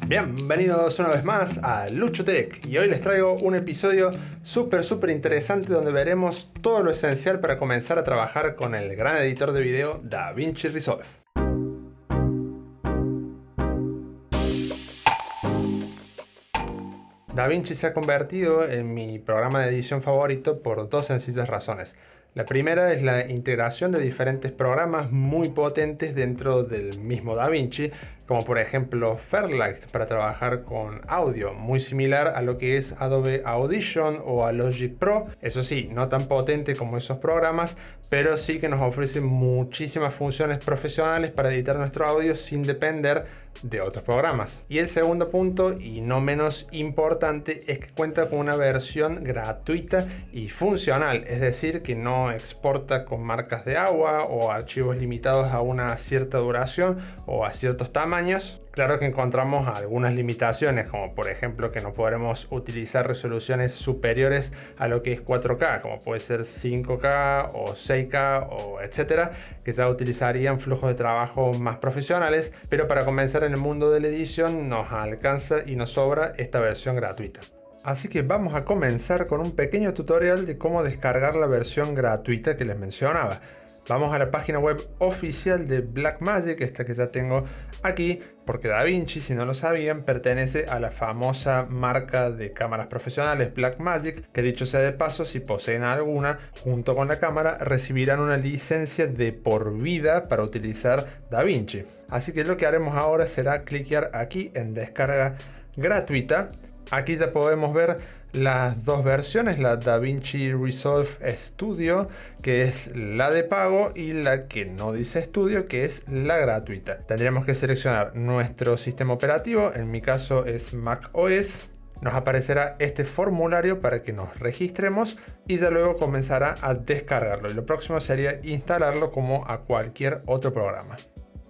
Bienvenidos una vez más a Lucho Tech y hoy les traigo un episodio súper interesante donde veremos todo lo esencial para comenzar a trabajar con el gran editor de video DaVinci Resolve. DaVinci se ha convertido en mi programa de edición favorito por dos sencillas razones. La primera es la integración de diferentes programas muy potentes dentro del mismo DaVinci, como por ejemplo Fairlight para trabajar con audio, muy similar a lo que es Adobe Audition o a Logic Pro. Eso sí, no tan potente como esos programas, pero sí que nos ofrece muchísimas funciones profesionales para editar nuestro audio sin depender de otros programas. Y el segundo punto, y no menos importante, es que cuenta con una versión gratuita y funcional, es decir, que no exporta con marcas de agua o archivos limitados a una cierta duración o a ciertos tamaños. Claro que encontramos algunas limitaciones, como por ejemplo que no podremos utilizar resoluciones superiores a lo que es 4K, como puede ser 5K o 6K o etcétera, que ya utilizarían flujos de trabajo más profesionales, pero para comenzar en el mundo de la edición nos alcanza y nos sobra esta versión gratuita. Así que vamos a comenzar con un pequeño tutorial de cómo descargar la versión gratuita que les mencionaba. Vamos a la página web oficial de Blackmagic, esta que ya tengo aquí, porque DaVinci, si no lo sabían, pertenece a la famosa marca de cámaras profesionales Blackmagic, que dicho sea de paso, si poseen alguna, junto con la cámara, recibirán una licencia de por vida para utilizar DaVinci. Así que lo que haremos ahora será cliquear aquí en descarga gratuita. Aquí ya podemos ver las dos versiones, la DaVinci Resolve Studio, que es la de pago, y la que no dice Studio, que es la gratuita. Tendríamos que seleccionar nuestro sistema operativo, en mi caso es Mac OS. Nos aparecerá este formulario para que nos registremos y ya luego comenzará a descargarlo. Y lo próximo sería instalarlo como a cualquier otro programa.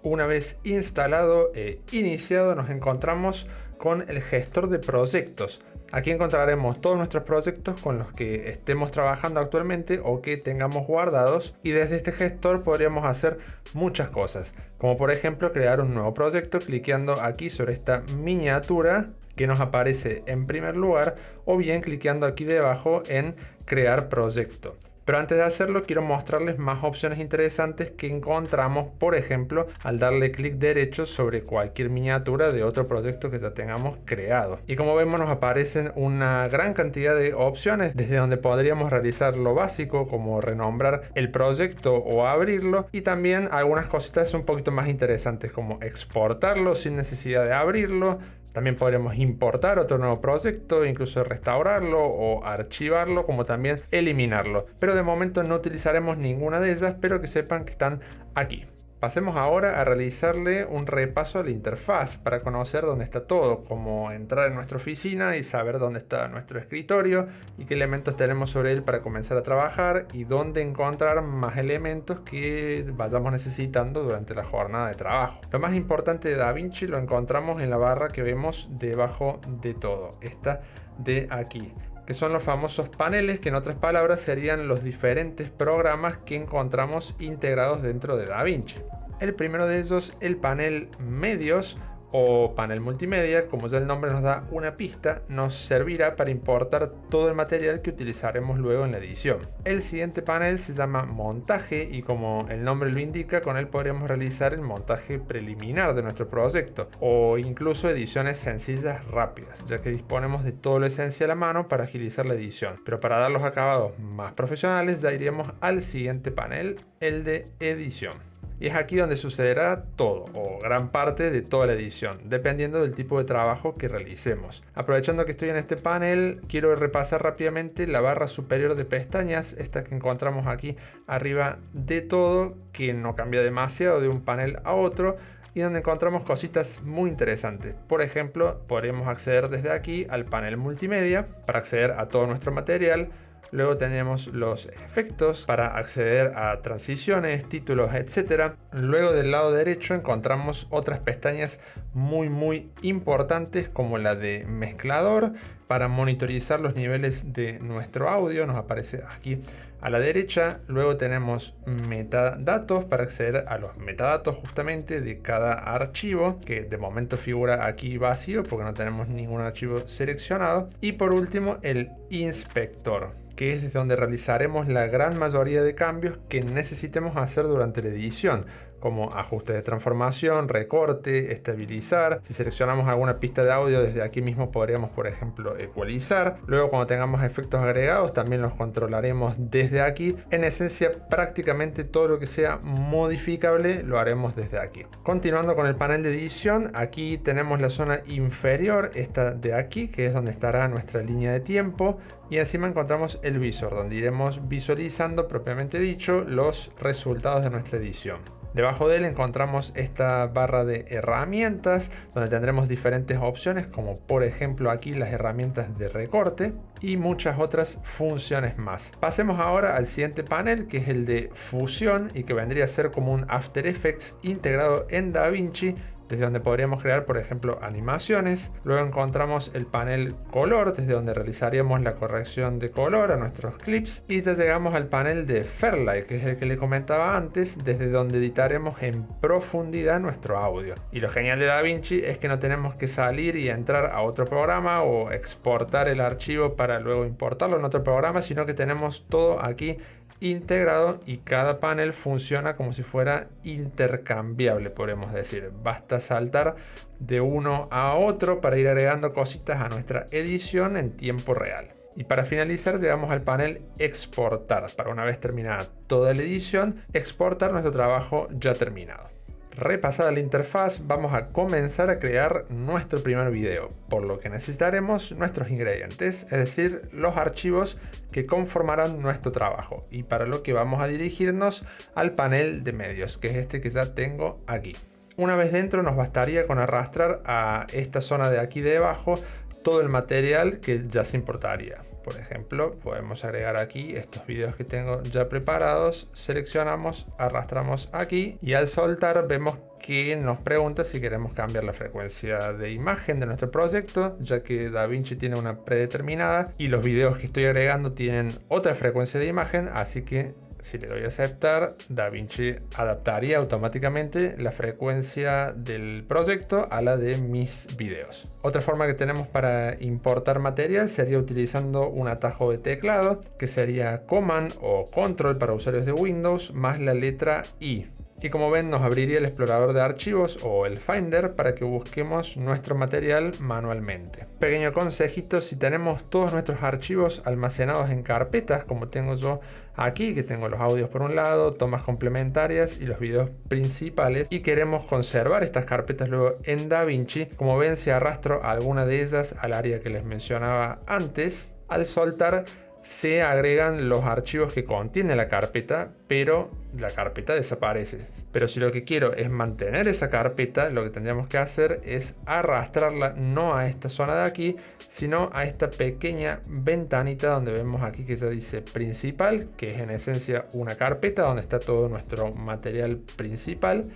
Una vez instalado e iniciado, nos encontramos con el gestor de proyectos. Aquí encontraremos todos nuestros proyectos con los que estemos trabajando actualmente o que tengamos guardados, y desde este gestor podríamos hacer muchas cosas, como por ejemplo crear un nuevo proyecto cliqueando aquí sobre esta miniatura que nos aparece en primer lugar, o bien cliqueando aquí debajo en crear proyecto. Pero antes de hacerlo quiero mostrarles más opciones interesantes que encontramos, por ejemplo, al darle clic derecho sobre cualquier miniatura de otro proyecto que ya tengamos creado. Y como vemos nos aparecen una gran cantidad de opciones, desde donde podríamos realizar lo básico como renombrar el proyecto o abrirlo, y también algunas cositas un poquito más interesantes como exportarlo sin necesidad de abrirlo. También podremos importar otro nuevo proyecto, incluso restaurarlo o archivarlo, como también eliminarlo. Pero de momento no utilizaremos ninguna de ellas, pero que sepan que están aquí. Pasemos ahora a realizarle un repaso a la interfaz para conocer dónde está todo, como entrar en nuestra oficina y saber dónde está nuestro escritorio y qué elementos tenemos sobre él para comenzar a trabajar, y dónde encontrar más elementos que vayamos necesitando durante la jornada de trabajo. Lo más importante de DaVinci lo encontramos en la barra que vemos debajo de todo, esta de aquí, que son los famosos paneles, que en otras palabras serían los diferentes programas que encontramos integrados dentro de DaVinci. El primero de ellos, el panel medios o panel multimedia, como ya el nombre nos da una pista, nos servirá para importar todo el material que utilizaremos luego en la edición. El siguiente panel se llama montaje, y como el nombre lo indica, con él podríamos realizar el montaje preliminar de nuestro proyecto o incluso ediciones sencillas rápidas, ya que disponemos de todo lo esencial a mano para agilizar la edición. Pero para dar los acabados más profesionales ya iríamos al siguiente panel, el de edición. Y es aquí donde sucederá todo o gran parte de toda la edición, dependiendo del tipo de trabajo que realicemos. Aprovechando que estoy en este panel, quiero repasar rápidamente la barra superior de pestañas, esta que encontramos aquí arriba de todo, que no cambia demasiado de un panel a otro, y donde encontramos cositas muy interesantes. Por ejemplo, podríamos acceder desde aquí al panel multimedia para acceder a todo nuestro material. Luego tenemos los efectos para acceder a transiciones, títulos, etc. Luego del lado derecho encontramos otras pestañas muy importantes, como la de mezclador, para monitorizar los niveles de nuestro audio. Nos aparece aquí a la derecha. Luego tenemos metadatos para acceder a los metadatos justamente de cada archivo, que de momento figura aquí vacío porque no tenemos ningún archivo seleccionado. Y por último, el inspector, que es donde realizaremos la gran mayoría de cambios que necesitemos hacer durante la edición, como ajuste de transformación, recorte, estabilizar. Si seleccionamos alguna pista de audio, desde aquí mismo podríamos, por ejemplo, ecualizar. Luego, cuando tengamos efectos agregados, también los controlaremos desde aquí. En esencia, prácticamente todo lo que sea modificable lo haremos desde aquí. Continuando con el panel de edición, aquí tenemos la zona inferior, esta de aquí, que es donde estará nuestra línea de tiempo. Y encima encontramos el visor, donde iremos visualizando, propiamente dicho, los resultados de nuestra edición. Debajo de él encontramos esta barra de herramientas, donde tendremos diferentes opciones, como por ejemplo aquí las herramientas de recorte y muchas otras funciones más. Pasemos ahora al siguiente panel, que es el de fusión, y que vendría a ser como un After Effects integrado en DaVinci, desde donde podríamos crear, por ejemplo, animaciones. Luego encontramos el panel color, desde donde realizaríamos la corrección de color a nuestros clips. Y ya llegamos al panel de Fairlight, que es el que le comentaba antes, desde donde editaremos en profundidad nuestro audio. Y lo genial de DaVinci es que no tenemos que salir y entrar a otro programa o exportar el archivo para luego importarlo en otro programa, sino que tenemos todo aquí integrado, y cada panel funciona como si fuera intercambiable, podemos decir. Basta saltar de uno a otro para ir agregando cositas a nuestra edición en tiempo real. Y para finalizar llegamos al panel exportar, para una vez terminada toda la edición, exportar nuestro trabajo ya terminado. Repasada la interfaz, vamos a comenzar a crear nuestro primer video, por lo que necesitaremos nuestros ingredientes, es decir, los archivos que conformarán nuestro trabajo, y para lo que vamos a dirigirnos al panel de medios, que es este que ya tengo aquí. Una vez dentro nos bastaría con arrastrar a esta zona de aquí debajo todo el material que ya se importaría. Por ejemplo, podemos agregar aquí estos videos que tengo ya preparados, seleccionamos, arrastramos aquí, y al soltar vemos que nos pregunta si queremos cambiar la frecuencia de imagen de nuestro proyecto, ya que DaVinci tiene una predeterminada y los videos que estoy agregando tienen otra frecuencia de imagen, así que si le doy a aceptar, DaVinci adaptaría automáticamente la frecuencia del proyecto a la de mis videos. Otra forma que tenemos para importar material sería utilizando un atajo de teclado, que sería Command o Control para usuarios de Windows, más la letra I. Y como ven, nos abriría el explorador de archivos o el Finder para que busquemos nuestro material manualmente. Pequeño consejito: si tenemos todos nuestros archivos almacenados en carpetas, como tengo yo aquí, que tengo los audios por un lado, tomas complementarias y los videos principales, y queremos conservar estas carpetas luego en DaVinci, como ven, si arrastro alguna de ellas al área que les mencionaba antes, al soltar se agregan los archivos que contiene la carpeta, pero la carpeta desaparece. Pero si lo que quiero es mantener esa carpeta, lo que tendríamos que hacer es arrastrarla no a esta zona de aquí, sino a esta pequeña ventanita donde vemos aquí que ya dice principal, que es en esencia una carpeta donde está todo nuestro material principal.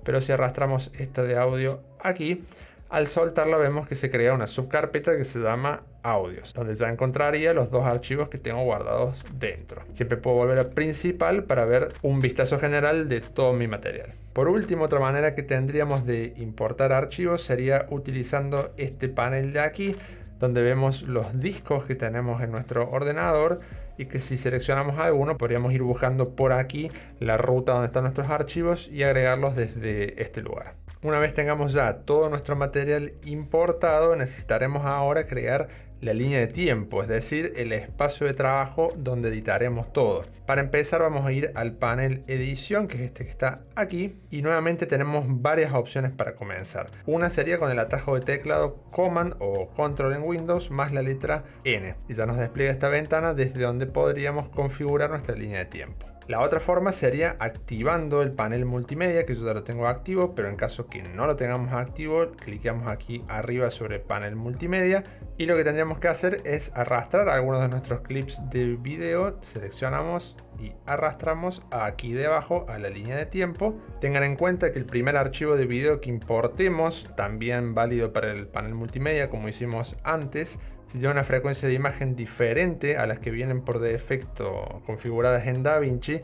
Pero si arrastramos esta de audio aquí, al soltarla vemos que se crea una subcarpeta que se llama audios, donde ya encontraría los dos archivos que tengo guardados dentro. Siempre puedo volver a principal para ver un vistazo general de todo mi material. Por último, otra manera que tendríamos de importar archivos sería utilizando este panel de aquí, donde vemos los discos que tenemos en nuestro ordenador, y que si seleccionamos alguno podríamos ir buscando por aquí la ruta donde están nuestros archivos y agregarlos desde este lugar. Una vez tengamos ya todo nuestro material importado, necesitaremos ahora crear la línea de tiempo, es decir, el espacio de trabajo donde editaremos todo. Para empezar vamos a ir al panel edición, que es este que está aquí, y nuevamente tenemos varias opciones para comenzar. Una sería con el atajo de teclado Command o Control en Windows más la letra N, y ya nos despliega esta ventana desde donde podríamos configurar nuestra línea de tiempo. La otra forma sería activando el panel multimedia, que yo ya lo tengo activo, pero en caso que no lo tengamos activo, cliqueamos aquí arriba sobre panel multimedia y lo que tendríamos que hacer es arrastrar algunos de nuestros clips de video, seleccionamos y arrastramos aquí debajo a la línea de tiempo. Tengan en cuenta que el primer archivo de video que importemos, también válido para el panel multimedia como hicimos antes, si tiene una frecuencia de imagen diferente a las que vienen por defecto configuradas en DaVinci,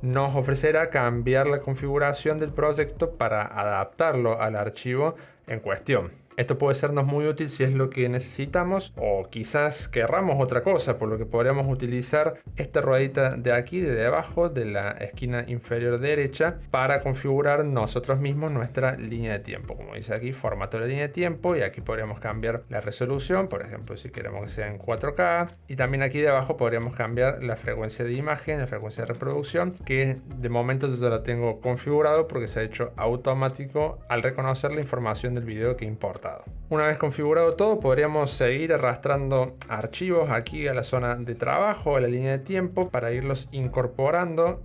nos ofrecerá cambiar la configuración del proyecto para adaptarlo al archivo en cuestión. Esto puede sernos muy útil si es lo que necesitamos o quizás querramos otra cosa, por lo que podríamos utilizar esta ruedita de aquí, de debajo de la esquina inferior derecha, para configurar nosotros mismos nuestra línea de tiempo. Como dice aquí, formato de la línea de tiempo, y aquí podríamos cambiar la resolución, por ejemplo, si queremos que sea en 4K, y también aquí debajo podríamos cambiar la frecuencia de imagen, la frecuencia de reproducción, que de momento yo ya la tengo configurado porque se ha hecho automático al reconocer la información del video que importa. Una vez configurado todo, podríamos seguir arrastrando archivos aquí a la zona de trabajo, a la línea de tiempo, para irlos incorporando.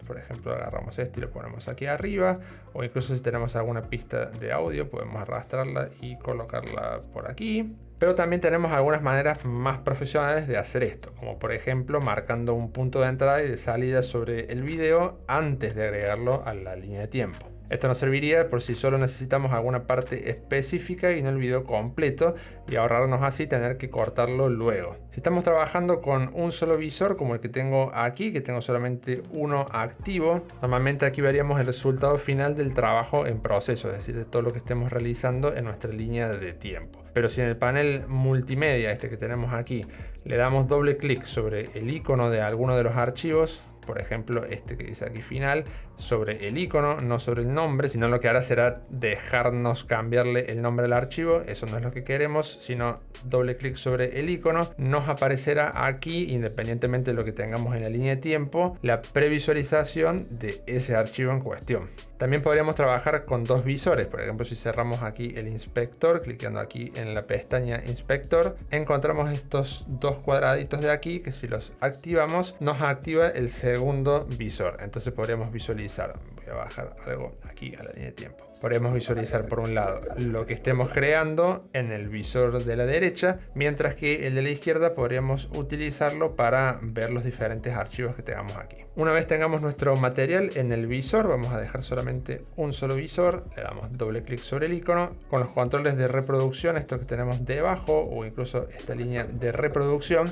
Por ejemplo, agarramos este y lo ponemos aquí arriba, o incluso si tenemos alguna pista de audio podemos arrastrarla y colocarla por aquí. Pero también tenemos algunas maneras más profesionales de hacer esto, como por ejemplo marcando un punto de entrada y de salida sobre el video antes de agregarlo a la línea de tiempo. Esto nos serviría por si solo necesitamos alguna parte específica y no el video completo, y ahorrarnos así tener que cortarlo luego. Si estamos trabajando con un solo visor como el que tengo aquí, que tengo solamente uno activo, normalmente aquí veríamos el resultado final del trabajo en proceso, es decir, de todo lo que estemos realizando en nuestra línea de tiempo. Pero si en el panel multimedia, este que tenemos aquí, le damos doble clic sobre el icono de alguno de los archivos, por ejemplo este que dice aquí final, sobre el icono, no sobre el nombre, sino lo que hará será dejarnos cambiarle el nombre al archivo. Eso no es lo que queremos, sino doble clic sobre el icono, nos aparecerá aquí, independientemente de lo que tengamos en la línea de tiempo, la previsualización de ese archivo en cuestión. También podríamos trabajar con dos visores. Por ejemplo, si cerramos aquí el inspector, clicando aquí en la pestaña inspector, encontramos estos dos cuadraditos de aquí que si los activamos nos activa el segundo visor. Entonces podríamos visualizar, voy a bajar algo aquí a la línea de tiempo, podríamos visualizar por un lado lo que estemos creando en el visor de la derecha, mientras que el de la izquierda podríamos utilizarlo para ver los diferentes archivos que tengamos aquí. Una vez tengamos nuestro material en el visor, vamos a dejar solamente un solo visor, le damos doble clic sobre el icono. Con los controles de reproducción, esto que tenemos debajo, o incluso esta línea de reproducción,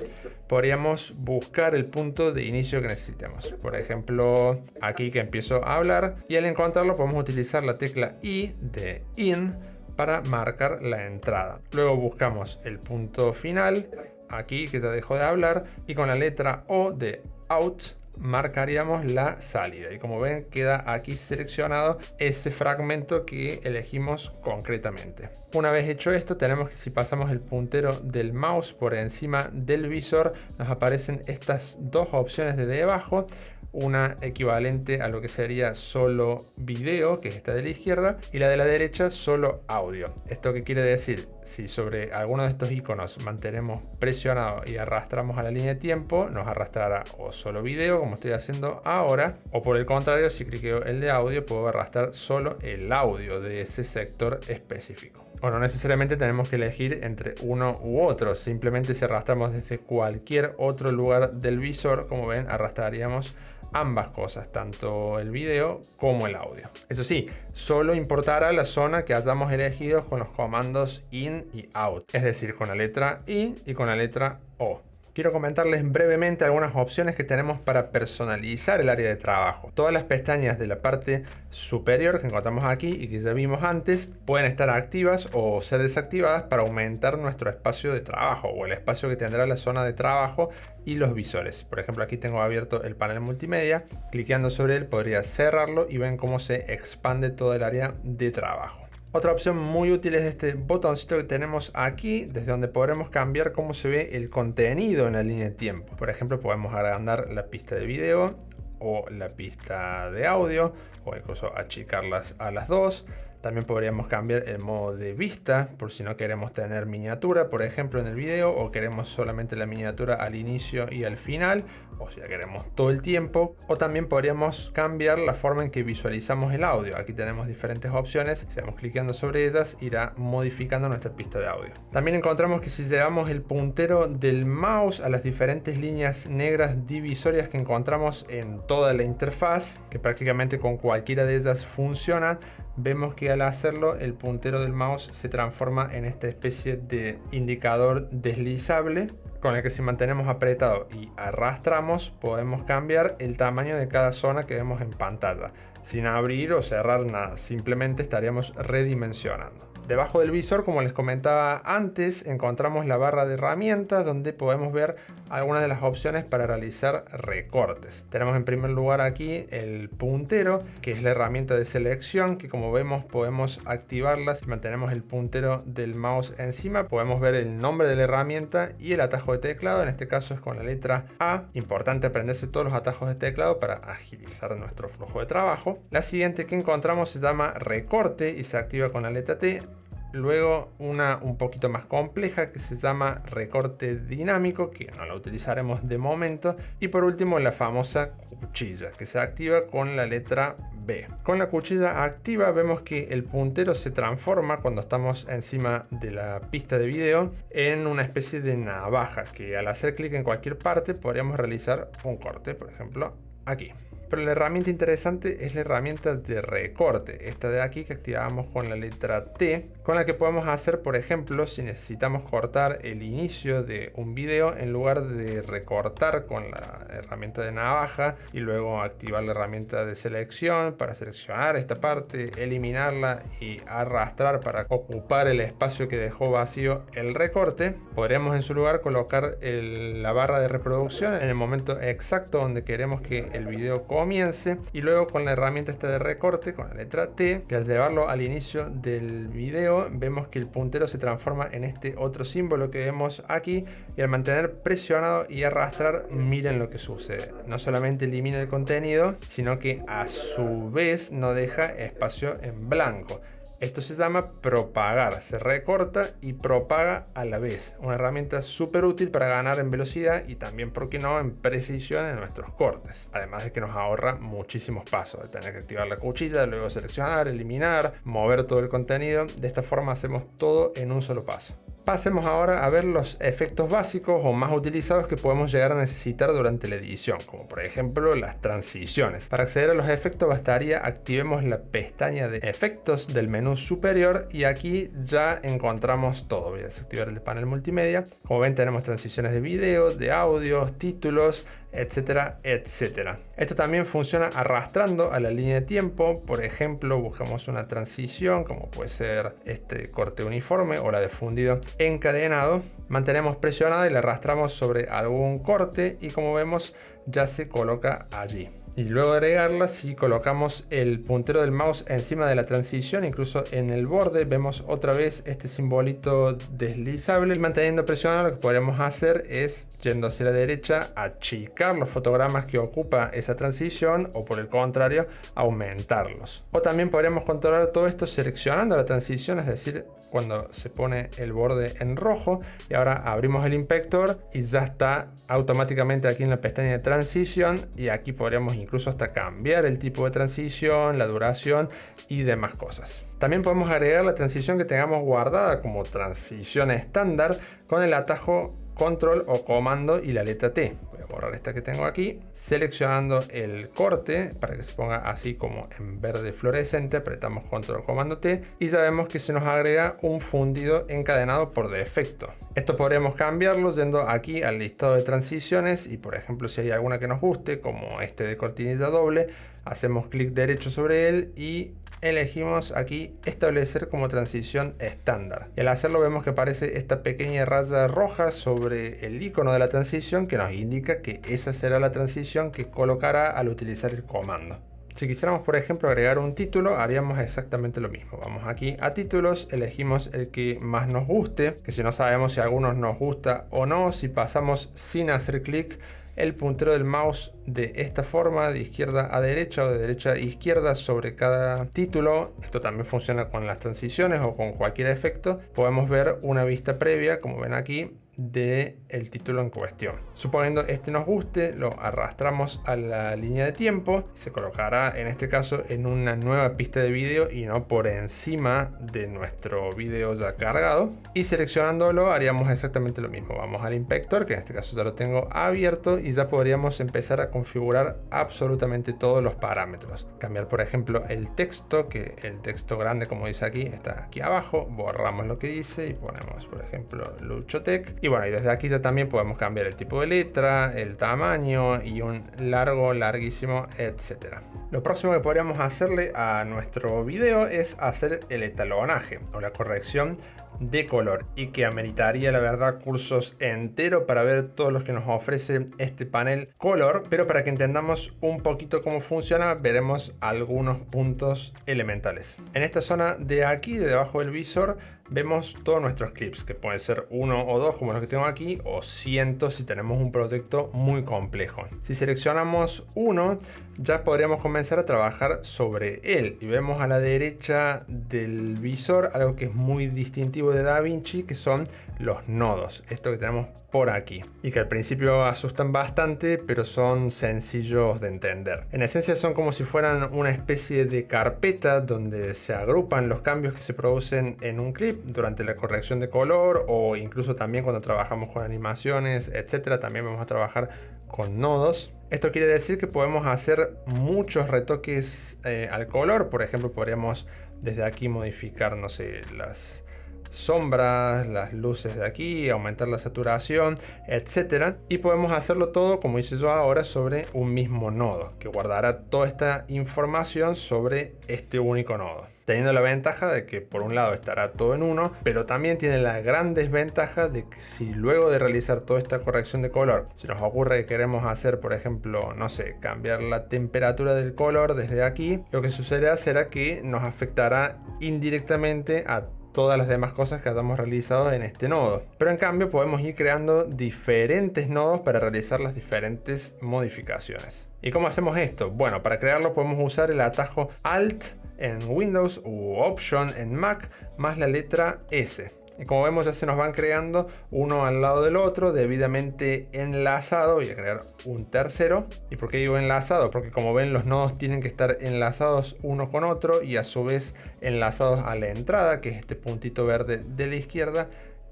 podríamos buscar el punto de inicio que necesitemos. Por ejemplo, aquí que empiezo a hablar, y al encontrarlo podemos utilizar la tecla I de IN para marcar la entrada. Luego buscamos el punto final, aquí que ya dejó de hablar, y con la letra O de Out marcaríamos la salida, y como ven queda aquí seleccionado ese fragmento que elegimos concretamente. Una vez hecho esto, tenemos que, si pasamos el puntero del mouse por encima del visor, nos aparecen estas dos opciones de debajo, una equivalente a lo que sería solo video, que es esta de la izquierda, y la de la derecha solo audio. ¿Esto qué quiere decir? Si sobre alguno de estos iconos mantenemos presionado y arrastramos a la línea de tiempo, nos arrastrará o solo video, como estoy haciendo ahora, o por el contrario, si cliqueo el de audio, puedo arrastrar solo el audio de ese sector específico. O no necesariamente tenemos que elegir entre uno u otro, simplemente si arrastramos desde cualquier otro lugar del visor, como ven, arrastraríamos ambas cosas, tanto el video como el audio. Eso sí, solo importará la zona que hayamos elegido con los comandos IN y OUT, es decir, con la letra I y con la letra O. Quiero comentarles brevemente algunas opciones que tenemos para personalizar el área de trabajo. Todas las pestañas de la parte superior que encontramos aquí y que ya vimos antes pueden estar activas o ser desactivadas para aumentar nuestro espacio de trabajo o el espacio que tendrá la zona de trabajo y los visores. Por ejemplo, aquí tengo abierto el panel multimedia. Cliqueando sobre él podría cerrarlo y ven cómo se expande todo el área de trabajo. Otra opción muy útil es este botoncito que tenemos aquí, desde donde podremos cambiar cómo se ve el contenido en la línea de tiempo. Por ejemplo, podemos agrandar la pista de video o la pista de audio, o incluso achicarlas a las dos. También podríamos cambiar el modo de vista por si no queremos tener miniatura, por ejemplo, en el video, o queremos solamente la miniatura al inicio y al final, o si la queremos todo el tiempo. O también podríamos cambiar la forma en que visualizamos el audio. Aquí tenemos diferentes opciones. Si vamos clicando sobre ellas, irá modificando nuestra pista de audio. También encontramos que si llevamos el puntero del mouse a las diferentes líneas negras divisorias que encontramos en toda la interfaz, que prácticamente con cualquiera de ellas funciona, vemos que al hacerlo el puntero del mouse se transforma en esta especie de indicador deslizable con el que, si mantenemos apretado y arrastramos, podemos cambiar el tamaño de cada zona que vemos en pantalla sin abrir o cerrar nada, simplemente estaríamos redimensionando. Debajo del visor, como les comentaba antes, encontramos la barra de herramientas donde podemos ver algunas de las opciones para realizar recortes. Tenemos en primer lugar aquí el puntero, que es la herramienta de selección, que como vemos podemos activarla si mantenemos el puntero del mouse encima. Podemos ver el nombre de la herramienta y el atajo de teclado, en este caso es con la letra A. Importante aprenderse todos los atajos de teclado para agilizar nuestro flujo de trabajo. La siguiente que encontramos se llama recorte y se activa con la letra T. Luego una un poquito más compleja que se llama recorte dinámico, que no la utilizaremos de momento. Y por último la famosa cuchilla, que se activa con la letra B. Con la cuchilla activa vemos que el puntero se transforma cuando estamos encima de la pista de video en una especie de navaja, que al hacer clic en cualquier parte podríamos realizar un corte, por ejemplo aquí. Pero la herramienta interesante es la herramienta de recorte, esta de aquí que activamos con la letra T, con la que podemos hacer, por ejemplo, si necesitamos cortar el inicio de un video, en lugar de recortar con la herramienta de navaja y luego activar la herramienta de selección para seleccionar esta parte, eliminarla y arrastrar para ocupar el espacio que dejó vacío el recorte, podríamos en su lugar colocar la barra de reproducción en el momento exacto donde queremos que el video comience, y luego con la herramienta esta de recorte con la letra T, que al llevarlo al inicio del video vemos que el puntero se transforma en este otro símbolo que vemos aquí, y al mantener presionado y arrastrar, miren lo que sucede. No solamente elimina el contenido, sino que a su vez no deja espacio en blanco. Esto se llama propagar, se recorta y propaga a la vez. Una herramienta súper útil para ganar en velocidad y también, por qué no, en precisión en nuestros cortes. Además de que nos ahorra muchísimos pasos, de tener que activar la cuchilla, luego seleccionar, eliminar, mover todo el contenido. De esta forma hacemos todo en un solo paso. Pasemos ahora a ver los efectos básicos o más utilizados que podemos llegar a necesitar durante la edición, como por ejemplo las transiciones. Para acceder a los efectos bastaría activemos la pestaña de efectos del menú superior y aquí ya encontramos todo. Voy a desactivar el panel multimedia. Como ven, tenemos transiciones de video, de audio, títulos, etcétera, etcétera. Esto también funciona arrastrando a la línea de tiempo. Por ejemplo, buscamos una transición como puede ser este corte uniforme o la de fundido encadenado. Mantenemos presionada y la arrastramos sobre algún corte y, como vemos, ya se coloca allí. Y luego de agregarla, si colocamos el puntero del mouse encima de la transición, incluso en el borde, vemos otra vez este simbolito deslizable. Y manteniendo presionado, lo que podemos hacer es, yendo hacia la derecha, achicar los fotogramas que ocupa esa transición, o por el contrario, aumentarlos. O también podríamos controlar todo esto seleccionando la transición, es decir, cuando se pone el borde en rojo, y ahora abrimos el inspector y ya está automáticamente aquí en la pestaña de transición, y aquí podríamos incluso hasta cambiar el tipo de transición, la duración y demás cosas. También podemos agregar la transición que tengamos guardada como transición estándar con el atajo control o comando y la letra T. Voy a borrar esta que tengo aquí, seleccionando el corte para que se ponga así como en verde fluorescente, apretamos control comando T y ya vemos que se nos agrega un fundido encadenado por defecto. Esto podríamos cambiarlo yendo aquí al listado de transiciones y, por ejemplo, si hay alguna que nos guste, como este de cortinilla doble, hacemos clic derecho sobre él y elegimos aquí establecer como transición estándar, y al hacerlo vemos que aparece esta pequeña raya roja sobre el icono de la transición que nos indica que esa será la transición que colocará al utilizar el comando. Si quisiéramos, por ejemplo, agregar un título, haríamos exactamente lo mismo. Vamos aquí a títulos, elegimos el que más nos guste, que si no sabemos si algunos nos gusta o no, si pasamos sin hacer clic el puntero del mouse de esta forma, de izquierda a derecha o de derecha a izquierda sobre cada título. Esto también funciona con las transiciones o con cualquier efecto. Podemos ver una vista previa, como ven aquí, del título en cuestión. Suponiendo este nos guste, lo arrastramos a la línea de tiempo. Se colocará en este caso en una nueva pista de vídeo y no por encima de nuestro vídeo ya cargado. Y seleccionándolo haríamos exactamente lo mismo. Vamos al inspector, que en este caso ya lo tengo abierto, y ya podríamos empezar a configurar absolutamente todos los parámetros. Cambiar, por ejemplo, el texto, que el texto grande, como dice aquí, está aquí abajo. Borramos lo que dice y ponemos, por ejemplo, Luchotech. Y bueno, y desde aquí ya también podemos cambiar el tipo de letra, el tamaño y un larguísimo, etcétera. Lo próximo que podríamos hacerle a nuestro video es hacer el etalonaje o la corrección de color, y que ameritaría la verdad cursos enteros para ver todos los que nos ofrece este panel color, pero para que entendamos un poquito cómo funciona veremos algunos puntos elementales. En esta zona de aquí, de debajo del visor, vemos todos nuestros clips, que pueden ser uno o dos como los que tengo aquí, o cientos si tenemos un proyecto muy complejo. Si seleccionamos uno, ya podríamos comenzar a trabajar sobre él, y vemos a la derecha del visor algo que es muy distintivo de DaVinci, que son los nodos, esto que tenemos por aquí, y que al principio asustan bastante, pero son sencillos de entender. En esencia son como si fueran una especie de carpeta donde se agrupan los cambios que se producen en un clip durante la corrección de color, o incluso también cuando trabajamos con animaciones, etcétera. También vamos a trabajar con nodos. Esto quiere decir que podemos hacer muchos retoques al color. Por ejemplo, podríamos desde aquí modificar, no sé, las sombras, las luces de aquí, aumentar la saturación, etcétera. Y podemos hacerlo todo, como hice yo ahora, sobre un mismo nodo, que guardará toda esta información sobre este único nodo, teniendo la ventaja de que por un lado estará todo en uno, pero también tiene la gran desventaja de que si luego de realizar toda esta corrección de color se nos ocurre que queremos hacer, por ejemplo, no sé, cambiar la temperatura del color desde aquí, lo que sucederá será que nos afectará indirectamente a todas las demás cosas que hayamos realizado en este nodo. Pero en cambio podemos ir creando diferentes nodos para realizar las diferentes modificaciones. ¿Y cómo hacemos esto? Bueno, para crearlo podemos usar el atajo Alt en Windows u Option en Mac más la letra S. Y como vemos, ya se nos van creando uno al lado del otro, debidamente enlazado. Voy a crear un tercero. ¿Y por qué digo enlazado? Porque como ven, los nodos tienen que estar enlazados uno con otro y a su vez enlazados a la entrada, que es este puntito verde de la izquierda,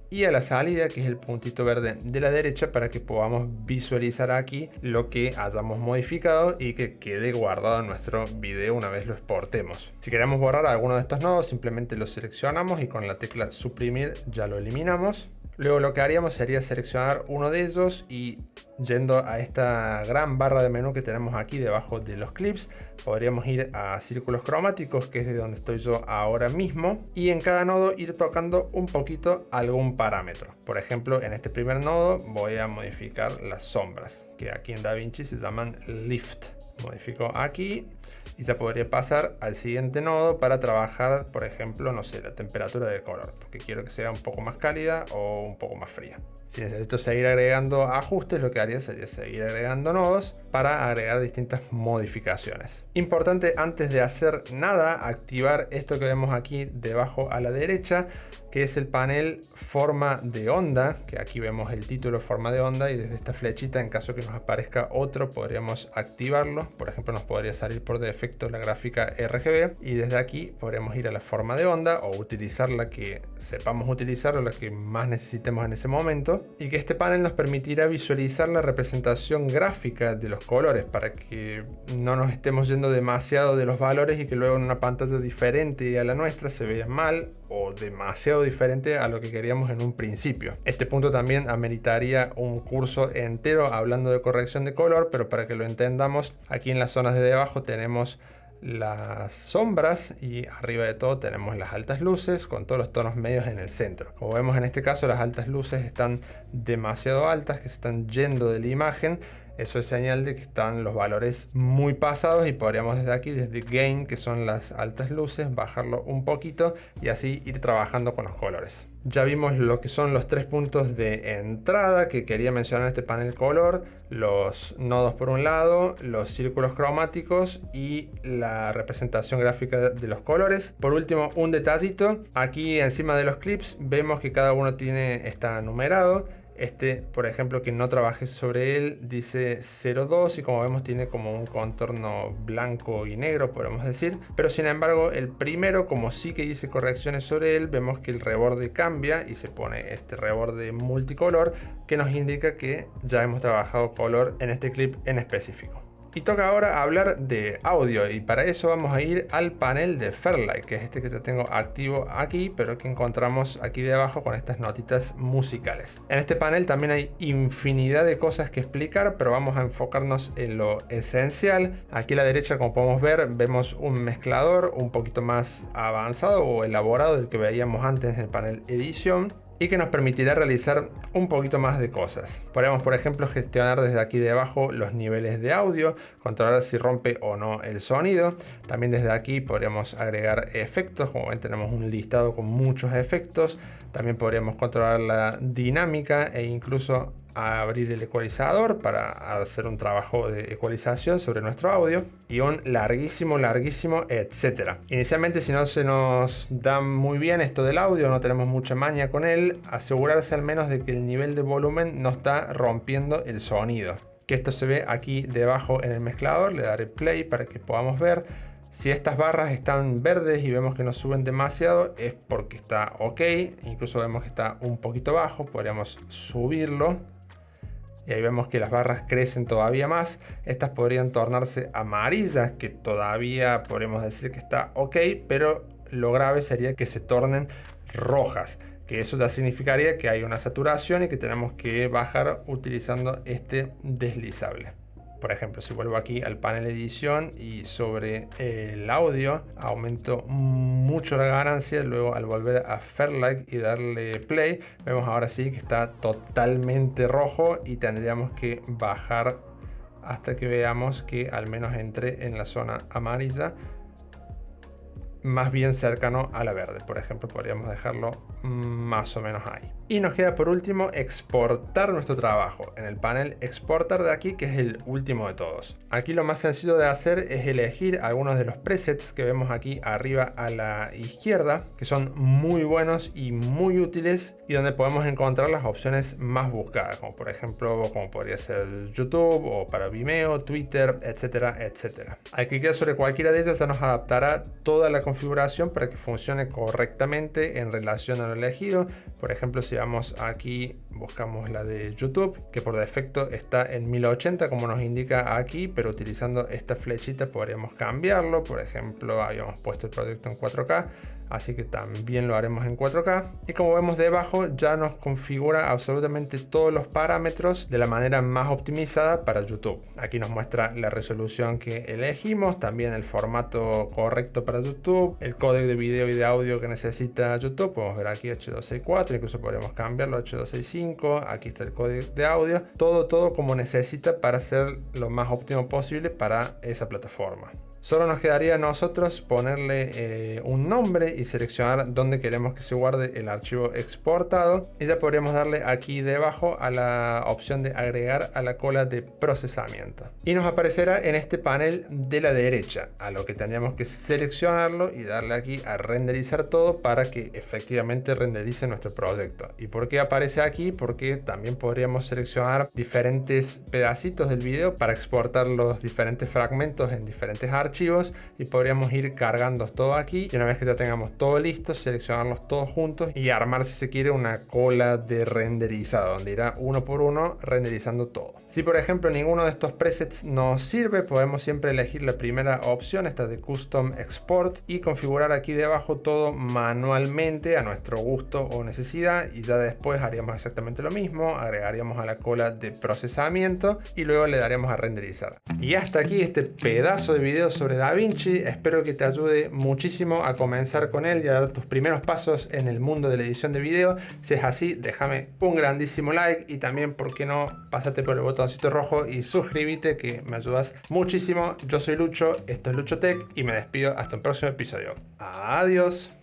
y a la salida, que es el puntito verde de la derecha, para que podamos visualizar aquí lo que hayamos modificado y que quede guardado en nuestro video una vez lo exportemos. Si queremos borrar alguno de estos nodos, simplemente lo seleccionamos y con la tecla suprimir ya lo eliminamos. Luego lo que haríamos sería seleccionar uno de ellos y, yendo a esta gran barra de menú que tenemos aquí debajo de los clips, podríamos ir a círculos cromáticos, que es de donde estoy yo ahora mismo, y en cada nodo ir tocando un poquito algún parámetro. Por ejemplo, en este primer nodo voy a modificar las sombras, que aquí en DaVinci se llaman lift. Modifico aquí y ya podría pasar al siguiente nodo para trabajar, por ejemplo, no sé, la temperatura del color, porque quiero que sea un poco más cálida o un poco más fría. Si necesito seguir agregando ajustes, lo que haría sería seguir agregando nodos para agregar distintas modificaciones. Importante, antes de hacer nada, activar esto que vemos aquí debajo a la derecha, que es el panel forma de onda, que aquí vemos el título forma de onda, y desde esta flechita, en caso que nos aparezca otro, podríamos activarlo. Por ejemplo, nos podría salir por defecto la gráfica RGB, y desde aquí podríamos ir a la forma de onda o utilizar la que sepamos utilizar o la que más necesitemos en ese momento, y que este panel nos permitirá visualizar la representación gráfica de los colores para que no nos estemos yendo demasiado de los valores y que luego en una pantalla diferente a la nuestra se vea mal o demasiado diferente a lo que queríamos en un principio. Este punto también ameritaría un curso entero hablando de corrección de color, pero para que lo entendamos, aquí en las zonas de debajo tenemos las sombras y arriba de todo tenemos las altas luces con todos los tonos medios en el centro. Como vemos, en este caso las altas luces están demasiado altas, que se están yendo de la imagen. Eso es señal de que están los valores muy pasados y podríamos desde aquí, desde Gain, que son las altas luces, bajarlo un poquito y así ir trabajando con los colores. Ya vimos lo que son los 3 puntos de entrada que quería mencionar en este panel color, los nodos por un lado, los círculos cromáticos y la representación gráfica de los colores. Por último, un detallito, aquí encima de los clips vemos que cada uno está numerado. Este, por ejemplo, que no trabajé sobre él, dice 02 y como vemos tiene como un contorno blanco y negro, podemos decir. Pero sin embargo, el primero, como sí que hice correcciones sobre él, vemos que el reborde cambia y se pone este reborde multicolor que nos indica que ya hemos trabajado color en este clip en específico. Y toca ahora hablar de audio y para eso vamos a ir al panel de Fairlight, que es este que ya tengo activo aquí, pero que encontramos aquí debajo con estas notitas musicales. En este panel también hay infinidad de cosas que explicar, pero vamos a enfocarnos en lo esencial. Aquí a la derecha, como podemos ver, vemos un mezclador un poquito más avanzado o elaborado del que veíamos antes en el panel edición, y que nos permitirá realizar un poquito más de cosas. Podemos, por ejemplo, gestionar desde aquí debajo los niveles de audio, controlar si rompe o no el sonido. También desde aquí podríamos agregar efectos, como ven tenemos un listado con muchos efectos. También podríamos controlar la dinámica e incluso abrir el ecualizador para hacer un trabajo de ecualización sobre nuestro audio y un larguísimo etcétera. Inicialmente, si no se nos da muy bien esto del audio, no tenemos mucha maña con él, asegurarse al menos de que el nivel de volumen no está rompiendo el sonido. Que esto se ve aquí debajo en el mezclador, le daré play para que podamos ver. Si estas barras están verdes y vemos que no suben demasiado, es porque está ok. Incluso vemos que está un poquito bajo, podríamos subirlo. Y ahí vemos que las barras crecen todavía más. Estas podrían tornarse amarillas, que todavía podemos decir que está ok, pero lo grave sería que se tornen rojas, que eso ya significaría que hay una saturación y que tenemos que bajar utilizando este deslizable. Por ejemplo, si vuelvo aquí al panel edición y sobre el audio aumento mucho la ganancia, luego al volver a Fairlight y darle play, vemos ahora sí que está totalmente rojo y tendríamos que bajar hasta que veamos que al menos entre en la zona amarilla, más bien cercano a la verde. Por ejemplo, podríamos dejarlo más o menos ahí. Y nos queda por último exportar nuestro trabajo en el panel exportar de aquí, que es el último de todos. Aquí lo más sencillo de hacer es elegir algunos de los presets que vemos aquí arriba a la izquierda, que son muy buenos y muy útiles y donde podemos encontrar las opciones más buscadas, como por ejemplo como podría ser YouTube o para Vimeo, Twitter, etcétera, etcétera. Al clicar sobre cualquiera de ellas ya nos adaptará toda la configuración para que funcione correctamente en relación a lo elegido. Por ejemplo, si vamos aquí, buscamos la de YouTube, que por defecto está en 1080 como nos indica aquí, pero utilizando esta flechita podríamos cambiarlo. Por ejemplo, habíamos puesto el proyecto en 4K, así que también lo haremos en 4K. Y como vemos debajo, ya nos configura absolutamente todos los parámetros de la manera más optimizada para YouTube. Aquí nos muestra la resolución que elegimos, también el formato correcto para YouTube, el códec de video y de audio que necesita YouTube. Podemos ver aquí H264, incluso podemos cambiarlo a H265. Aquí está el códec de audio, todo como necesita para ser lo más óptimo posible para esa plataforma. Solo nos quedaría a nosotros ponerle un nombre y seleccionar dónde queremos que se guarde el archivo exportado, y ya podríamos darle aquí debajo a la opción de agregar a la cola de procesamiento y nos aparecerá en este panel de la derecha, a lo que tendríamos que seleccionarlo y darle aquí a renderizar todo para que efectivamente renderice nuestro proyecto. ¿Y por qué aparece aquí? Porque también podríamos seleccionar diferentes pedacitos del video para exportar los diferentes fragmentos en diferentes archivos y podríamos ir cargando todo aquí, y una vez que ya tengamos todo listo, seleccionarlos todos juntos y armar, si se quiere, una cola de renderizado donde irá uno por uno renderizando todo. Si por ejemplo ninguno de estos presets nos sirve, podemos siempre elegir la primera opción, esta de Custom Export, y configurar aquí debajo todo manualmente a nuestro gusto o necesidad, y ya después haríamos exactamente lo mismo, agregaríamos a la cola de procesamiento y luego le daremos a renderizar. Y hasta aquí este pedazo de video sobre DaVinci, espero que te ayude muchísimo a comenzar con él y a dar tus primeros pasos en el mundo de la edición de video. Si es así, déjame un grandísimo like y también, ¿por qué no?, pásate por el botoncito rojo y suscríbete, que me ayudas muchísimo. Yo soy Lucho, esto es Lucho Tech y me despido hasta un próximo episodio. Adiós.